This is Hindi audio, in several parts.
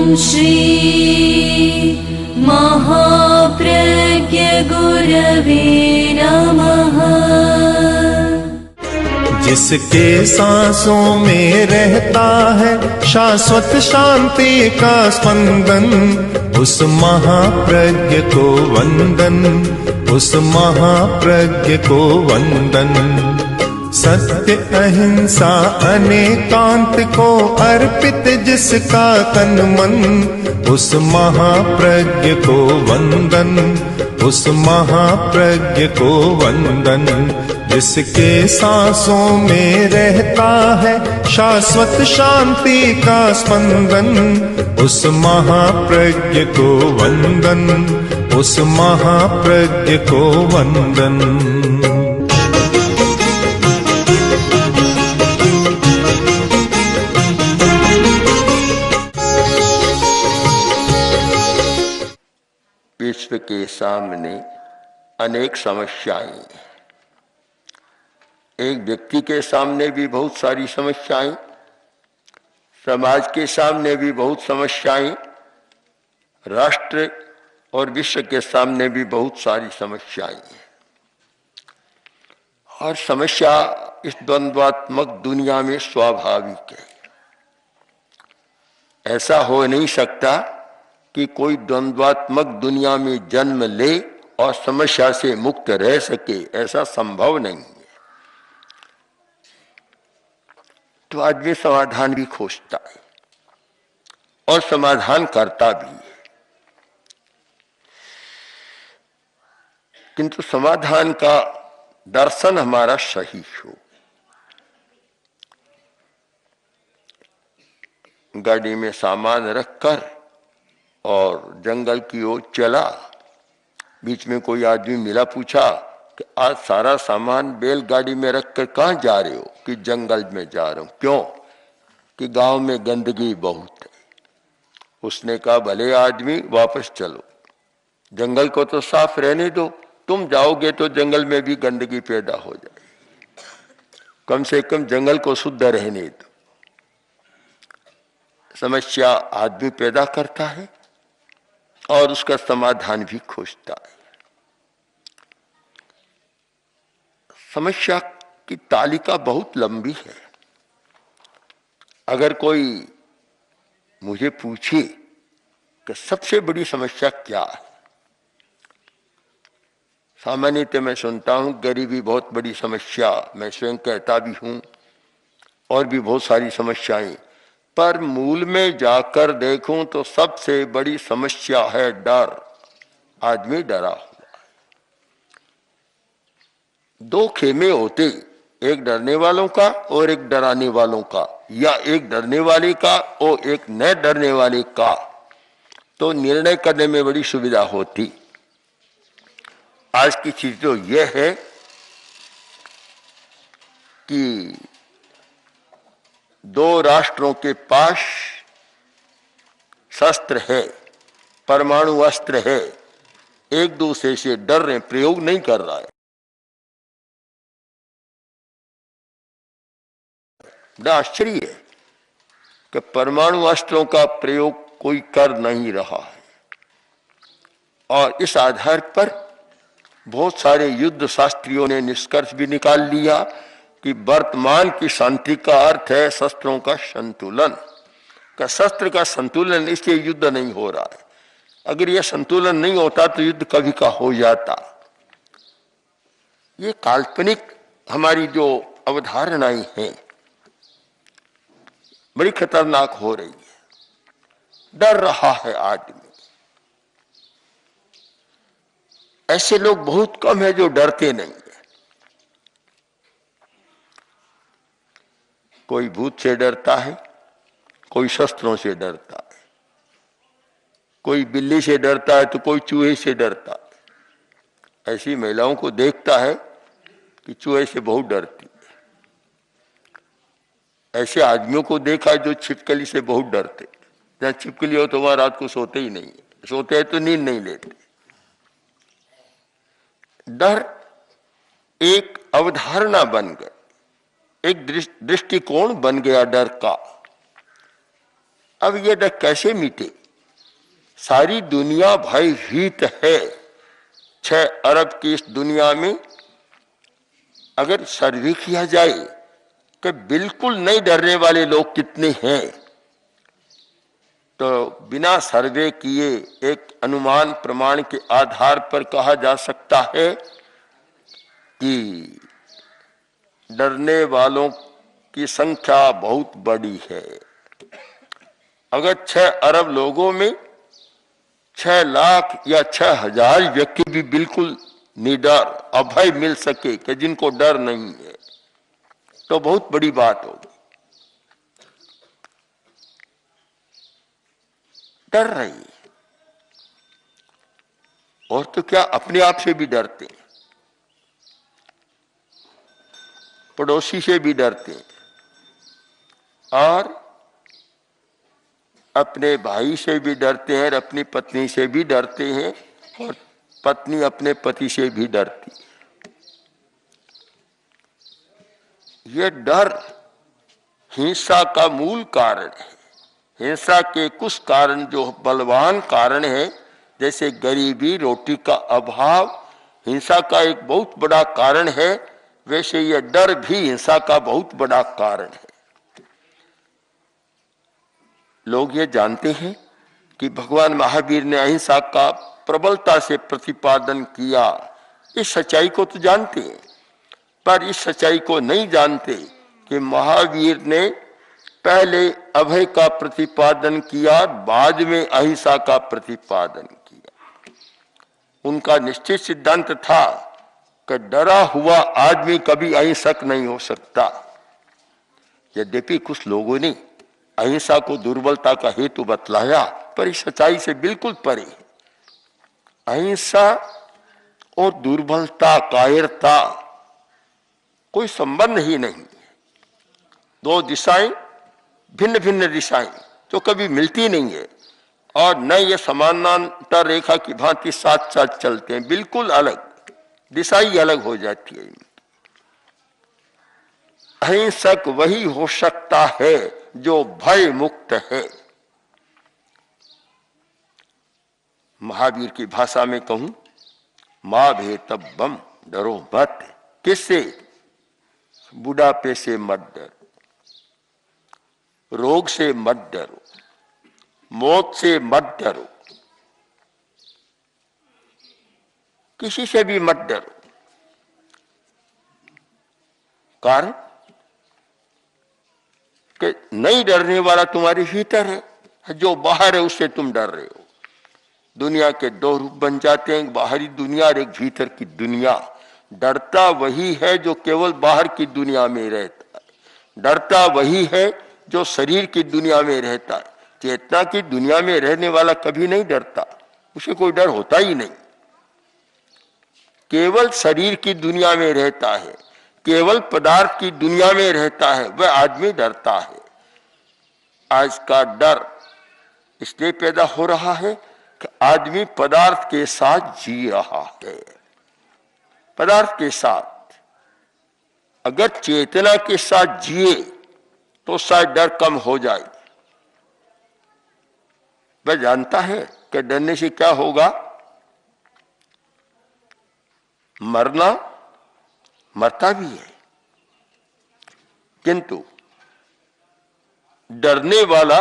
श्री महाप्रज्ञ गुरवे नमः। जिसके सांसों में रहता है शाश्वत शांति का स्पंदन, उस महाप्रज्ञ को वंदन, उस महाप्रज्ञ को वंदन। सत्य अहिंसा अनेकांत को अर्पित जिसका तन मन, उस महाप्रज्ञ को वंदन, उस महाप्रज्ञ को वंदन। जिसके सांसों में रहता है शाश्वत शांति का स्पंदन, उस महाप्रज्ञ को वंदन, उस महाप्रज्ञ को वंदन। विश्व के सामने अनेक समस्याएं, एक व्यक्ति के सामने भी बहुत सारी समस्याएं, समाज के सामने भी बहुत समस्याएं, राष्ट्र और विश्व के सामने भी बहुत सारी समस्याएं। और समस्या इस द्वंद्वात्मक दुनिया में स्वाभाविक है। ऐसा हो नहीं सकता कि कोई द्वंद्वात्मक दुनिया में जन्म ले और समस्या से मुक्त रह सके, ऐसा संभव नहीं है। तो आदमी समाधान भी खोजता है और समाधान करता भी है, किंतु समाधान का दर्शन हमारा सही हो। गाड़ी में सामान रखकर और जंगल की ओर चला, बीच में कोई आदमी मिला, पूछा कि आज सारा सामान बैलगाड़ी में रखकर कहाँ जा रहे हो? कि जंगल में जा रहा हूं। क्यों? कि गांव में गंदगी बहुत है। उसने कहा भले आदमी, वापस चलो, जंगल को तो साफ रहने दो, तुम जाओगे तो जंगल में भी गंदगी पैदा हो जाएगी। कम से कम जंगल को शुद्ध रहने दो। समस्या आदमी पैदा करता है और उसका समाधान भी खोजता है। समस्या की तालिका बहुत लंबी है। अगर कोई मुझे पूछे कि सबसे बड़ी समस्या क्या है, सामान्यतः मैं सुनता हूं गरीबी बहुत बड़ी समस्या, मैं स्वयं कहता भी हूं, और भी बहुत सारी समस्याएं, पर मूल में जाकर देखूं तो सबसे बड़ी समस्या है डर। आदमी डरा हुआ है। दो खेमे होते, एक डरने वालों का और एक डराने वालों का, या एक डरने वाले का और एक न डरने वाले का, तो निर्णय करने में बड़ी सुविधा होती। आज की चीज तो यह है कि दो राष्ट्रों के पास शस्त्र है, परमाणु अस्त्र है, एक दूसरे से डर रहे, प्रयोग नहीं कर रहा है। बड़ा आश्चर्य है कि परमाणु अस्त्रों का प्रयोग कोई कर नहीं रहा है। और इस आधार पर बहुत सारे युद्ध शास्त्रियों ने निष्कर्ष भी निकाल लिया कि वर्तमान की शांति का अर्थ है शस्त्रों का संतुलन। का शस्त्र का संतुलन, इसलिए युद्ध नहीं हो रहा है। अगर यह संतुलन नहीं होता तो युद्ध कभी का हो जाता। ये काल्पनिक हमारी जो अवधारणाएं हैं बड़ी खतरनाक हो रही है। डर रहा है आदमी। ऐसे लोग बहुत कम है जो डरते नहीं है। कोई भूत से डरता है, कोई शस्त्रों से डरता है, कोई बिल्ली से डरता है तो कोई चूहे से डरता है। ऐसी महिलाओं को देखता है कि चूहे से बहुत डरती है। ऐसे आदमियों को देखा है जो छिपकली से बहुत डरते। जहां छिपकली हो तो वहां रात को सोते ही नहीं, सोते हैं तो नींद नहीं लेते। डर एक अवधारणा बन गई, एक दृष्टिकोण बन गया डर का। अब ये डर कैसे मिटे? सारी दुनिया भयभीत है। 6 अरब की इस दुनिया में अगर सर्वे किया जाए कि बिल्कुल नहीं डरने वाले लोग कितने हैं, तो बिना सर्वे किए एक अनुमान प्रमाण के आधार पर कहा जा सकता है कि डरने वालों की संख्या बहुत बड़ी है। अगर 6 अरब लोगों में 6 लाख या 6,000 व्यक्ति भी बिल्कुल निडर अभय मिल सके कि जिनको डर नहीं है, तो बहुत बड़ी बात होगी। डर रही है, और तो क्या अपने आप से भी डरते हैं, पड़ोसी से भी डरते हैं, और अपने भाई से भी डरते हैं, और अपनी पत्नी से भी डरते हैं, और पत्नी अपने पति से भी डरती है। यह डर हिंसा का मूल कारण है। हिंसा के कुछ कारण जो बलवान कारण है, जैसे गरीबी, रोटी का अभाव, हिंसा का एक बहुत बड़ा कारण है, वैसे यह डर भी हिंसा का बहुत बड़ा कारण है। लोग ये जानते हैं कि भगवान महावीर ने अहिंसा का प्रबलता से प्रतिपादन किया, इस सच्चाई को तो जानते हैं, पर इस सच्चाई को नहीं जानते कि महावीर ने पहले अभय का प्रतिपादन किया, बाद में अहिंसा का प्रतिपादन किया। उनका निश्चित सिद्धांत था कि डरा हुआ आदमी कभी अहिंसक नहीं हो सकता। यद्यपि कुछ लोगों ने अहिंसा को दुर्बलता का हेतु बतलाया, पर इस सच्चाई से बिल्कुल परे। अहिंसा और दुर्बलता, कायरता कोई संबंध ही नहीं। दो दिशाएं, भिन्न भिन्न दिशाएं जो कभी मिलती नहीं है, और न ये समानांतर रेखा की भांति साथ साथ चलते हैं, बिल्कुल अलग दिशा ही अलग हो जाती है। अहिंसक वही हो सकता है जो भय मुक्त है। महावीर की भाषा में कहूं, मां भेतब्बम, डरो मत। किससे? बुढ़ापे से मत डरो, रोग से मत डरो, मौत से मत डरो, किसी से भी मत डरो। कारण कि नहीं डरने वाला तुम्हारे भीतर है, जो बाहर है उससे तुम डर रहे हो। दुनिया के 2 रूप बन जाते हैं, बाहरी दुनिया और एक भीतर की दुनिया। डरता वही है जो केवल बाहर की दुनिया में रहता है, डरता वही है जो शरीर की दुनिया में रहता है। चेतना की दुनिया में रहने वाला कभी नहीं डरता, उसे कोई डर होता ही नहीं। केवल शरीर की दुनिया में रहता है, केवल पदार्थ की दुनिया में रहता है, वह आदमी डरता है। आज का डर इसलिए पैदा हो रहा है कि आदमी पदार्थ के साथ जी रहा है। पदार्थ के साथ अगर चेतना के साथ जिए तो शायद डर कम हो जाए। वह जानता है कि डरने से क्या होगा, मरना, मरता भी है, किंतु डरने वाला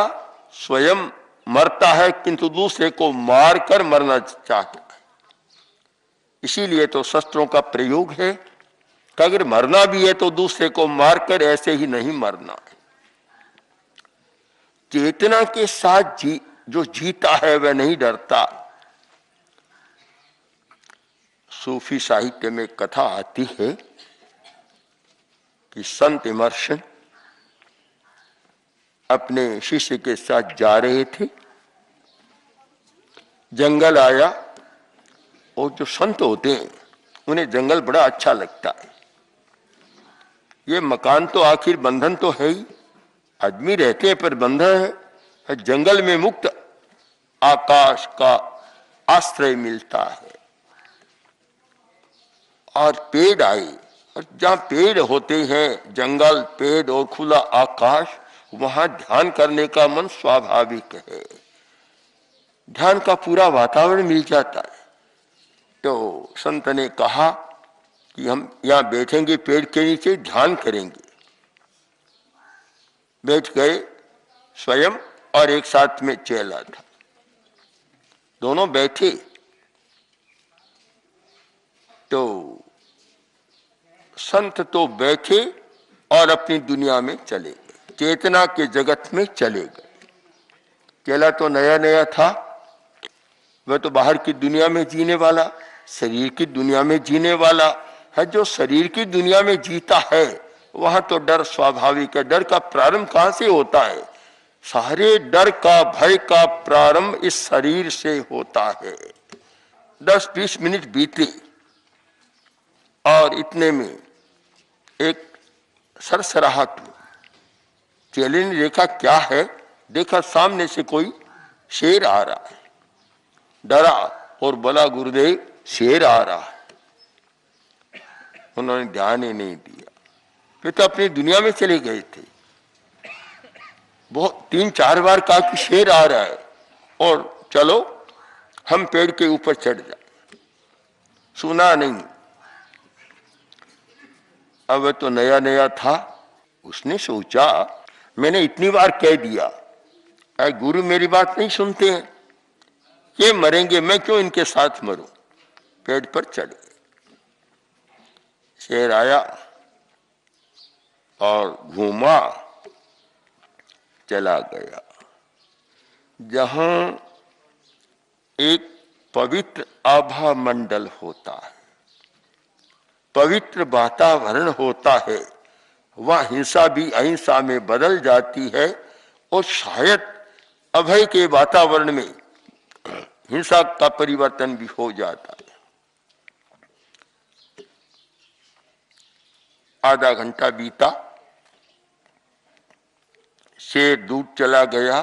स्वयं मरता है किंतु दूसरे को मारकर मरना चाहता है। इसीलिए तो शस्त्रों का प्रयोग है कि अगर मरना भी है तो दूसरे को मारकर ऐसे ही नहीं मरना है। चेतना के साथ जो जीता है वह नहीं डरता। सूफी साहित्य में कथा आती है कि संत इमर्शन अपने शिष्य के साथ जा रहे थे, जंगल आया, और जो संत होते हैं उन्हें जंगल बड़ा अच्छा लगता है। ये मकान तो आखिर बंधन तो है ही, आदमी रहते हैं पर बंधन है। जंगल में मुक्त आकाश का आश्रय मिलता है, और पेड़ आए, और जहां पेड़ होते हैं, जंगल, पेड़ और खुला आकाश, वहां ध्यान करने का मन स्वाभाविक है, ध्यान का पूरा वातावरण मिल जाता है। तो संत ने कहा कि हम यहां बैठेंगे, पेड़ के नीचे ध्यान करेंगे। बैठ गए स्वयं और एक साथ में चेला था, दोनों बैठे। तो संत तो बैठे और अपनी दुनिया में चले गए, चेतना के जगत में चले गए। चेला तो नया नया था, वह तो बाहर की दुनिया में जीने वाला, शरीर की दुनिया में जीने वाला है। जो शरीर की दुनिया में जीता है वहां तो डर स्वाभाविक है। डर का प्रारंभ कहां से होता है? सारे डर का, भय का प्रारंभ इस शरीर से होता है। 10-20 मिनट बीते और इतने में एक सरसराहट हुई। चेले ने देखा क्या है, देखा सामने से कोई शेर आ रहा है। डरा और बोला, गुरुदेव शेर आ रहा है। उन्होंने ध्यान ही नहीं दिया, वे तो अपनी दुनिया में चले गए थे। बहुत 3-4 बार कहा कि शेर आ रहा है और चलो हम पेड़ के ऊपर चढ़ जाए, सुना नहीं। अब तो नया नया था, उसने सोचा मैंने इतनी बार कह दिया, अरे गुरु मेरी बात नहीं सुनते हैं, ये मरेंगे, मैं क्यों इनके साथ मरूं। पेड़ पर चढ़ गए। शेर आया और घूमा, चला गया। जहां एक पवित्र आभा मंडल होता है, पवित्र वातावरण होता है, वह हिंसा भी अहिंसा में बदल जाती है। और शायद अभय के वातावरण में हिंसा का परिवर्तन भी हो जाता है। आधा घंटा बीता, शेर दूर चला गया,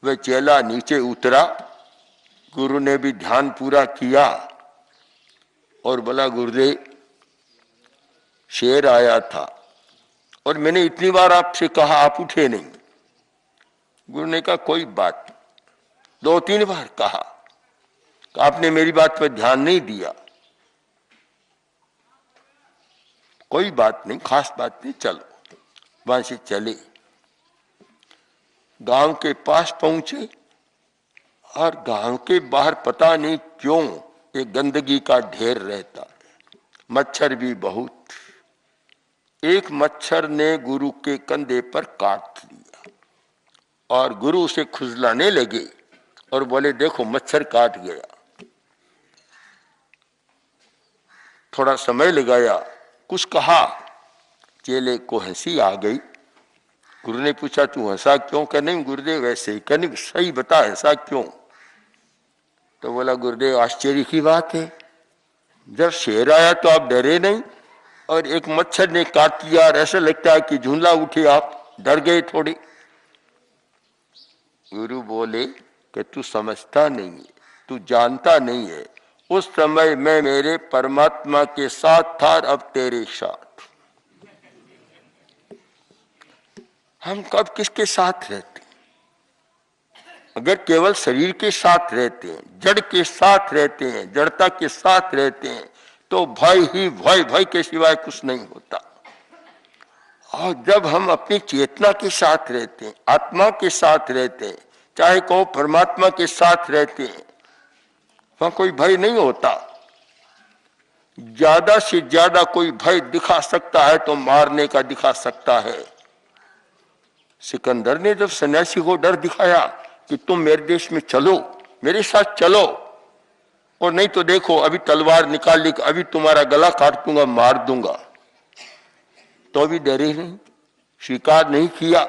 वह चेला नीचे उतरा। गुरु ने भी ध्यान पूरा किया और बोला, गुरुदेव शेर आया था और मैंने इतनी बार आपसे कहा, आप उठे नहीं। गुरु ने कहा कोई बात, 2-3 बार कहा, आपने मेरी बात पर ध्यान नहीं दिया। कोई बात नहीं, खास बात नहीं, चलो। वहां से चले, गांव के पास पहुंचे और गांव के बाहर पता नहीं क्यों एक गंदगी का ढेर रहता है, मच्छर भी बहुत। एक मच्छर ने गुरु के कंधे पर काट लिया और गुरु उसे खुजलाने लगे और बोले, देखो मच्छर काट गया। थोड़ा समय लगाया, कुछ कहा, चेले को हंसी आ गई। गुरु ने पूछा, तू हंसा क्यों? कह नहीं गुरुदेव वैसे ही। कहने सही बता, हंसा क्यों? तो बोला, गुरुदेव आश्चर्य की बात है, जब शेर आया तो आप डरे नहीं और एक मच्छर ने काट लिया और ऐसा लगता है कि झुंडला उठे, आप डर गए थोड़ी। गुरु बोले कि तू समझता नहीं है, तू जानता नहीं है, उस समय मैं मेरे परमात्मा के साथ था, अब तेरे साथ। हम कब किसके साथ रहते हैं? अगर केवल शरीर के साथ रहते हैं, जड़ के साथ रहते हैं, जड़ता के साथ रहते हैं, तो भय ही भय, भय के सिवाय कुछ नहीं होता। और जब हम अपनी चेतना के साथ रहते हैं, आत्मा के साथ रहते हैं, चाहे कहो परमात्मा के साथ रहते हैं, वहां कोई भय नहीं होता। ज्यादा से ज्यादा कोई भय दिखा सकता है तो मारने का दिखा सकता है। सिकंदर ने जब सन्यासी को डर दिखाया कि तुम मेरे देश में चलो, मेरे साथ चलो, और नहीं तो देखो अभी तलवार निकाल ली, अभी तुम्हारा गला काट दूंगा, मार दूंगा, तो भी डरे नहीं, स्वीकार नहीं किया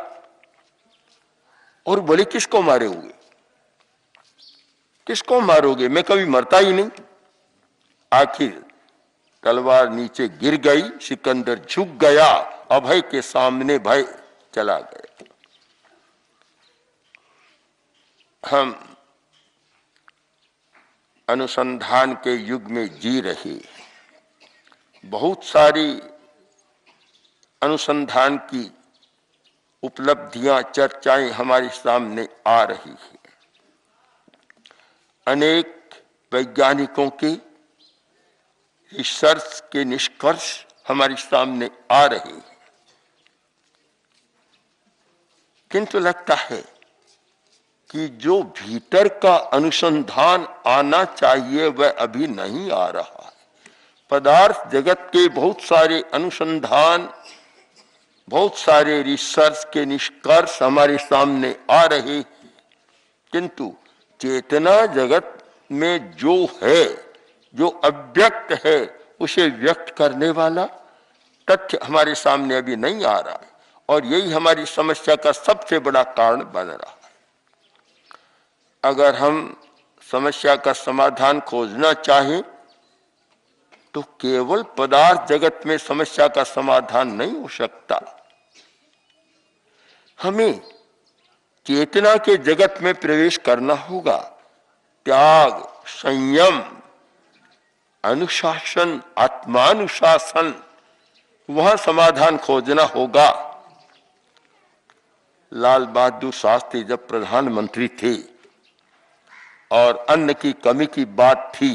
और बोले किसको मारे हुए, किसको मारोगे, मैं कभी मरता ही नहीं। आखिर तलवार नीचे गिर गई, सिकंदर झुक गया, अभय के सामने भय चला गया। हम अनुसंधान के युग में जी रहे, बहुत सारी अनुसंधान की उपलब्धियां, चर्चाएं हमारे सामने आ रही है। अनेक वैज्ञानिकों के रिसर्च के निष्कर्ष हमारे सामने आ रहे हैं, किंतु लगता है कि जो भीतर का अनुसंधान आना चाहिए वह अभी नहीं आ रहा है। पदार्थ जगत के बहुत सारे अनुसंधान, बहुत सारे रिसर्च के निष्कर्ष हमारे सामने आ रहे हैं, किंतु चेतना जगत में जो है, जो अव्यक्त है, उसे व्यक्त करने वाला तथ्य हमारे सामने अभी नहीं आ रहा है, और यही हमारी समस्या का सबसे बड़ा कारण बन रहा है। अगर हम समस्या का समाधान खोजना चाहें तो केवल पदार्थ जगत में समस्या का समाधान नहीं हो सकता। हमें चेतना के जगत में प्रवेश करना होगा। त्याग, संयम, अनुशासन, आत्मानुशासन, वहां समाधान खोजना होगा। लाल बहादुर शास्त्री जब प्रधानमंत्री थे और अन्न की कमी की बात थी,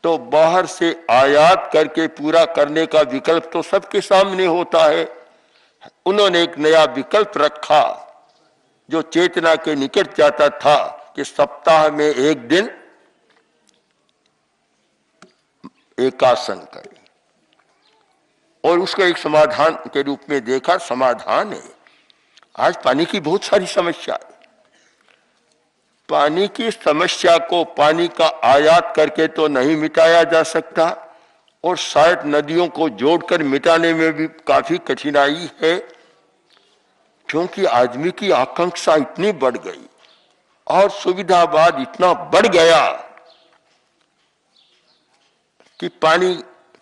तो बाहर से आयात करके पूरा करने का विकल्प तो सबके सामने होता है। उन्होंने एक नया विकल्प रखा जो चेतना के निकट जाता था कि सप्ताह में एक दिन एकासन करें, और उसको एक समाधान के रूप में देखा। समाधान है, आज पानी की बहुत सारी समस्या है। पानी की समस्या को पानी का आयात करके तो नहीं मिटाया जा सकता, और शायद नदियों को जोड़कर मिटाने में भी काफी कठिनाई है, क्योंकि आदमी की आकांक्षा इतनी बढ़ गई और सुविधावाद इतना बढ़ गया कि पानी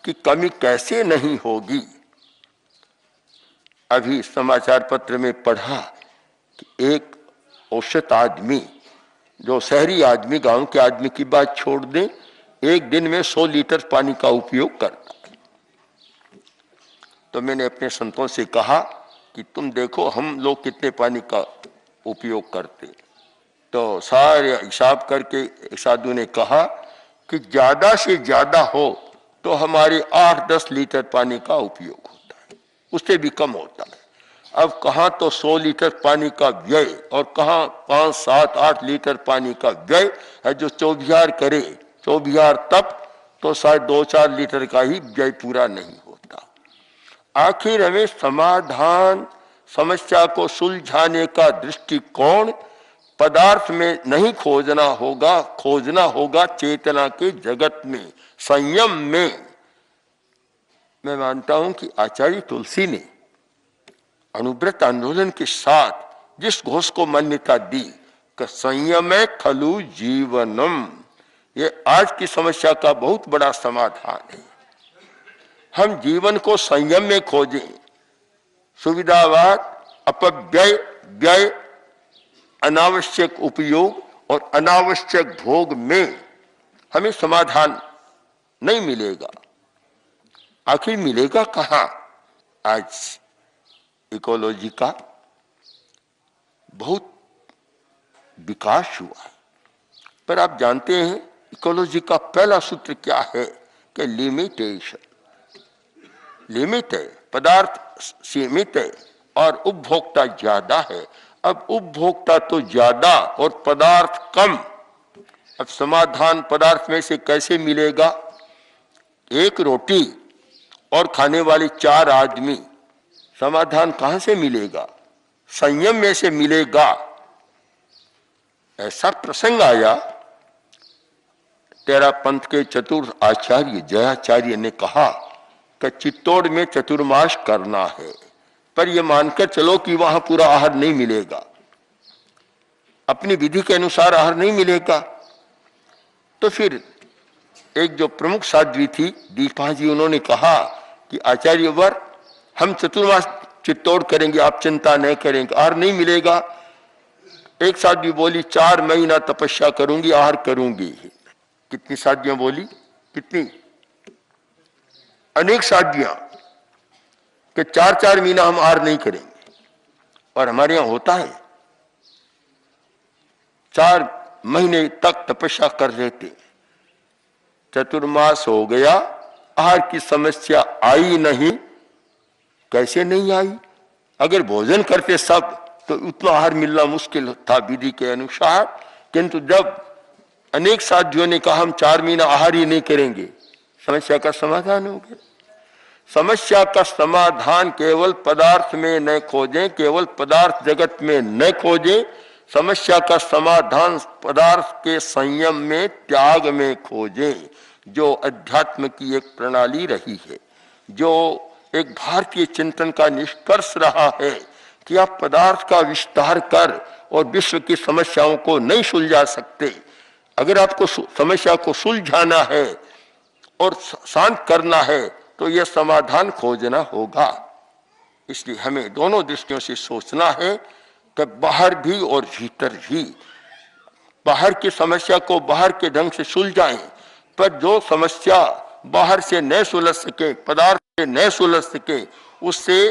की कमी कैसे नहीं होगी। अभी समाचार पत्र में पढ़ा कि एक औसत आदमी, जो शहरी आदमी, गांव के आदमी की बात छोड़ दें, एक दिन में 100 लीटर पानी का उपयोग करता है। तो मैंने अपने संतों से कहा कि तुम देखो हम लोग कितने पानी का उपयोग करते। तो सारे हिसाब करके एक साधु ने कहा कि ज्यादा से ज्यादा हो तो हमारे 8-10 लीटर पानी का उपयोग होता है, उससे भी कम होता है। अब कहाँ तो 100 लीटर पानी का व्यय और कहाँ 5, 7, 8 लीटर पानी का व्यय है। जो चौबिहार करे, चौबिहार तप, तो शायद 2-4 लीटर का ही व्यय पूरा नहीं होता। आखिर हमें समाधान, समस्या को सुलझाने का दृष्टिकोण पदार्थ में नहीं खोजना होगा, खोजना होगा चेतना के जगत में, संयम में। मैं मानता हूं कि आचार्य तुलसी ने अनुव्रत आंदोलन के साथ जिस घोष को मान्यता दी कि संयम खलु जीवनम, ये आज की समस्या का बहुत बड़ा समाधान है। हम जीवन को संयम में खोजें। सुविधावाद, अपव्यय, व्यय, अनावश्यक उपयोग और अनावश्यक भोग में हमें समाधान नहीं मिलेगा। आखिर मिलेगा कहां? आज इकोलॉजी का बहुत विकास हुआ है, पर आप जानते हैं इकोलॉजी का पहला सूत्र क्या है कि लिमिटेशन। लिमिट है, पदार्थ सीमित है और उपभोक्ता ज्यादा है। अब उपभोक्ता तो ज्यादा और पदार्थ कम। अब समाधान पदार्थ में से कैसे मिलेगा? एक रोटी और खाने वाले 4 आदमी, समाधान कहां से मिलेगा? संयम में से मिलेगा। ऐसा प्रसंग आया, तेरा पंथ के चतुर्थ आचार्य जयाचार्य ने कहा कि चित्तौड़ में चतुर्मास करना है, पर यह मानकर चलो कि वहां पूरा आहार नहीं मिलेगा, अपनी विधि के अनुसार आहार नहीं मिलेगा। तो फिर एक जो प्रमुख साध्वी थी दीपा जी, उन्होंने कहा कि आचार्य वर, हम चतुर्मास चित्तौड़ करेंगे, आप चिंता नहीं करेंगे, आहार नहीं मिलेगा। एक साध्वी बोली 4 महीना तपस्या करूंगी, आहार करूंगी। कितनी साध्वियां बोली? कितनी? अनेक साध्वियां कि 4-4 महीना हम आहार नहीं करेंगे। और हमारे यहां होता है। 4 महीने तक तपस्या कर रहे थे, चतुर्मास हो गया, आहार की समस्या आई नहीं। कैसे नहीं आई? अगर भोजन करते सब तो उतना आहार मिलना मुश्किल था विधि के अनुसार। किंतु जब अनेक साथियों ने कहा हम 4 महीना आहार ही नहीं करेंगे, समस्या का समाधान हो गया। समस्या का समाधान केवल पदार्थ में न खोजें, केवल पदार्थ जगत में न खोजें। समस्या का समाधान पदार्थ के संयम में, त्याग में खोजें, जो अध्यात्म की एक प्रणाली रही है, जो एक भारतीय चिंतन का निष्कर्ष रहा है कि आप पदार्थ का विस्तार कर और विश्व की समस्याओं को नहीं सुलझा सकते। अगर आपको समस्या को सुलझाना है और शांत करना है तो यह समाधान खोजना होगा। इसलिए हमें दोनों दृष्टियों से सोचना है कि बाहर भी और भीतर भी। बाहर की समस्या को बाहर के ढंग से सुलझाएं, पर जो समस्या बाहर से न सुलझ सके, पदार्थ से न सुलझ सके, उससे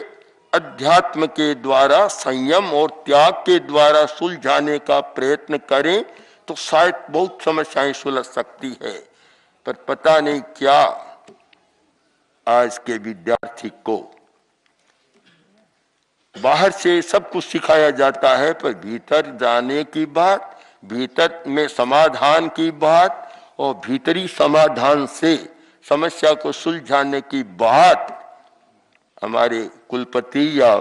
अध्यात्म के द्वारा, संयम और त्याग के द्वारा सुलझाने का प्रयत्न करें तो शायद बहुत समस्याएं सुलझ सकती है। पर पता नहीं क्या आज के विद्यार्थी को बाहर से सब कुछ सिखाया जाता है, पर भीतर जाने की बात, भीतर में समाधान की बात और भीतरी समाधान से समस्या को सुलझाने की बात हमारे कुलपति या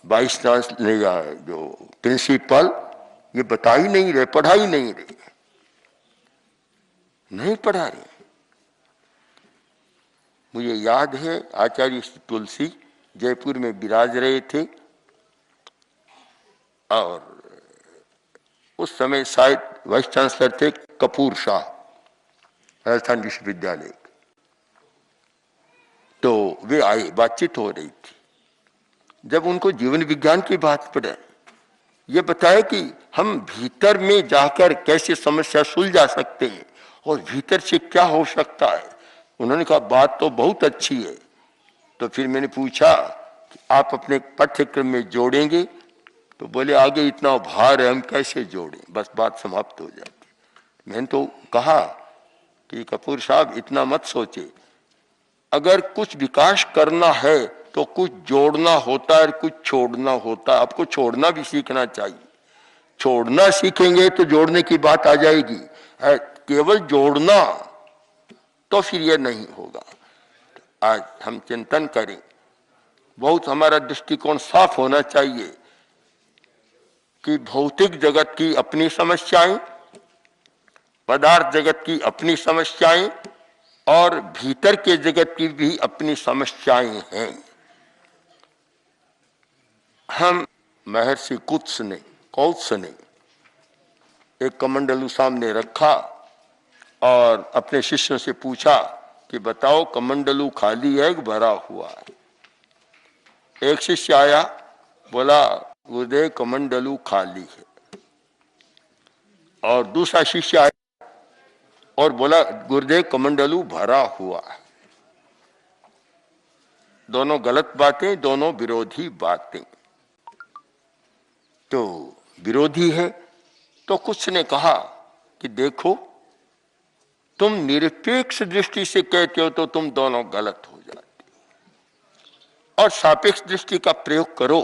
वाइस चांसलर या जो प्रिंसिपल ये बता ही नहीं रहे, पढ़ा ही नहीं रहे, नहीं पढ़ा रहे। मुझे याद है आचार्य तुलसी जयपुर में विराज रहे थे और उस समय शायद वाइस चांसलर थे कपूर शाह, राजस्थान विश्वविद्यालय। तो वे आए, बातचीत हो रही थी। जब उनको जीवन विज्ञान की बात पड़े, ये बताया कि हम भीतर में जाकर कैसे समस्या सुलझा सकते हैं और भीतर से क्या हो सकता है। उन्होंने कहा बात तो बहुत अच्छी है। तो फिर मैंने पूछा कि आप अपने पाठ्यक्रम में जोड़ेंगे? तो बोले आगे इतना भार है, हम कैसे जोड़ें, बस बात समाप्त हो जाती। मैंने तो कहा कि कपूर साहब इतना मत सोचे, अगर कुछ विकास करना है तो कुछ जोड़ना होता है, कुछ छोड़ना होता है। आपको छोड़ना भी सीखना चाहिए। छोड़ना सीखेंगे तो जोड़ने की बात आ जाएगी, केवल जोड़ना तो फिर यह नहीं होगा। आज हम चिंतन करें, बहुत हमारा दृष्टिकोण साफ होना चाहिए कि भौतिक जगत की अपनी समस्याएं, पदार्थ जगत की अपनी समस्याएं और भीतर के जगत की भी अपनी समस्याएं हैं। हम महर्षि कौत्स ने एक कमंडलू सामने रखा और अपने शिष्यों से पूछा कि बताओ कमंडलू खाली है कि भरा हुआ है। एक शिष्य आया, बोला गुरुदेव कमंडलू खाली है। और दूसरा शिष्य आया और बोला गुरुदेव कमंडलू भरा हुआ है। दोनों गलत बातें, दोनों विरोधी बातें। तो विरोधी है तो कुछ ने कहा कि देखो तुम निरपेक्ष दृष्टि से कहते हो तो तुम दोनों गलत हो जाते हो, और सापेक्ष दृष्टि का प्रयोग करो।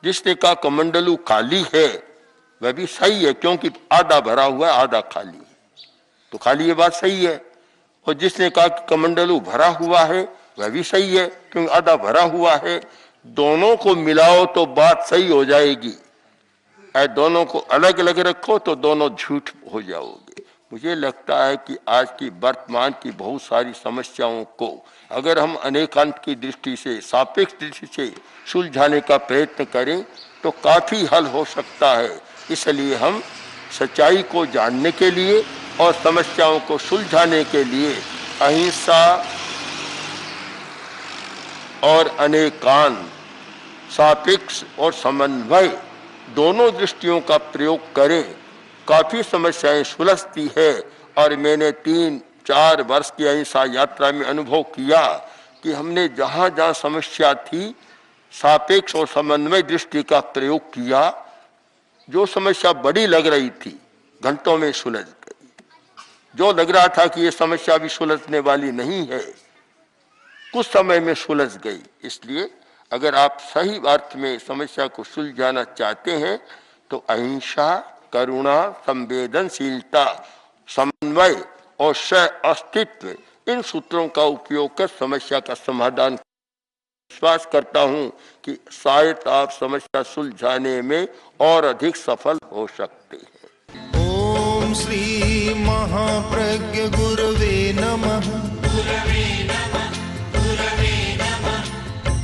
जिसने कहा कमंडलू खाली है वह भी सही है, क्योंकि आधा भरा हुआ है आधा खाली है, तो खाली ये बात सही है। और जिसने कहा कि कमंडलू भरा हुआ है वह भी सही है, क्योंकि आधा भरा हुआ है। दोनों को मिलाओ तो बात सही हो जाएगी, दोनों को अलग अलग रखो तो दोनों झूठ हो जाओगे। मुझे लगता है कि आज की वर्तमान की बहुत सारी समस्याओं को अगर हम अनेकांत की दृष्टि से, सापेक्ष दृष्टि से सुलझाने का प्रयत्न करें तो काफी हल हो सकता है। इसलिए हम सच्चाई को जानने के लिए और समस्याओं को सुलझाने के लिए अहिंसा और अनेकांत, सापेक्ष और समन्वय दोनों दृष्टियों का प्रयोग करें। काफी समस्याएं सुलझती है। और मैंने 3-4 वर्ष की अहिंसा यात्रा में अनुभव किया कि हमने जहां जहां समस्या थी सापेक्ष और समन्वय दृष्टि का प्रयोग किया। जो समस्या बड़ी लग रही थी घंटों में सुलझ गई, जो लग रहा था कि यह समस्या भी सुलझने वाली नहीं है कुछ समय में सुलझ गई। इसलिए अगर आप सही अर्थ में समस्या को सुलझाना चाहते हैं तो अहिंसा, करुणा, संवेदनशीलता, समन्वय और सह अस्तित्व, इन सूत्रों का उपयोग कर समस्या का समाधान। विश्वास करता हूं कि शायद आप समस्या सुलझाने में और अधिक सफल हो सकते हैं। ओम श्री महाप्रज्ञ गुरवे नमः।